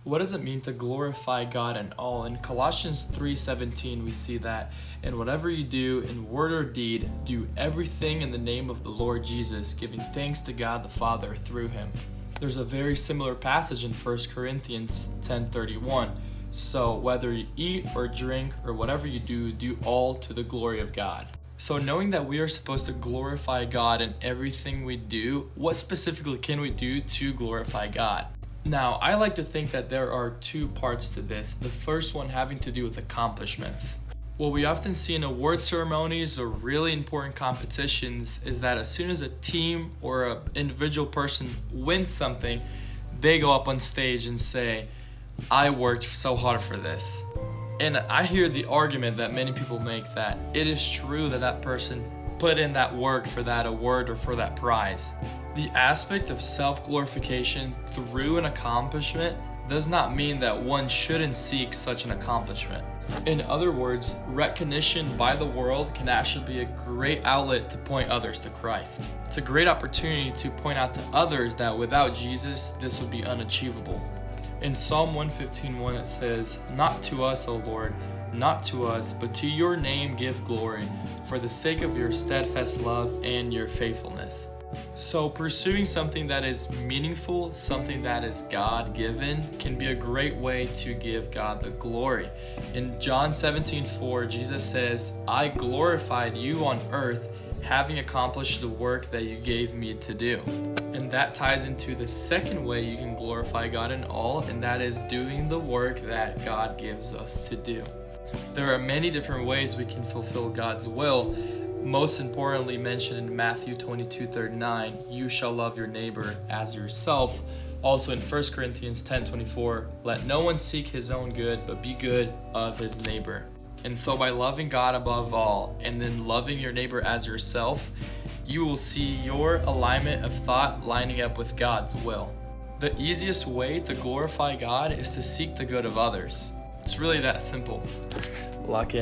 What does it mean to glorify God in all? In Colossians 3:17, we see that, and whatever you do in word or deed, do everything in the name of the Lord Jesus, giving thanks to God the Father through him. There's a very similar passage in 1 Corinthians 10:31. So whether you eat or drink or whatever you do, do all to the glory of God. So knowing that we are supposed to glorify God in everything we do, what specifically can we do to glorify God? Now, I like to think that there are two parts to this. The first one having to do with accomplishments. What we often see in award ceremonies or really important competitions is that as soon as a team or an individual person wins something, they go up on stage and say, I worked so hard for this. And I hear the argument that many people make that it is true that that person put in that work for that award or for that prize. The aspect of self-glorification through an accomplishment does not mean that one shouldn't seek such an accomplishment. In other words, recognition by the world can actually be a great outlet to point others to Christ. It's a great opportunity to point out to others that without Jesus, this would be unachievable. In Psalm 115:1 it says, Not to us, O Lord, not to us, but to your name give glory, for the sake of your steadfast love and your faithfulness. So pursuing something that is meaningful, something that is God-given, can be a great way to give God the glory. In John 17:4, Jesus says, I glorified you on earth, having accomplished the work that you gave me to do. And that ties into the second way you can glorify God in all, and that is doing the work that God gives us to do. There are many different ways we can fulfill God's will. Most importantly mentioned in Matthew 22:39, you shall love your neighbor as yourself. Also in 1 Corinthians 10:24, let no one seek his own good, but be good of his neighbor. And so by loving God above all, and then loving your neighbor as yourself, you will see your alignment of thought lining up with God's will. The easiest way to glorify God is to seek the good of others. It's really that simple. Lock in.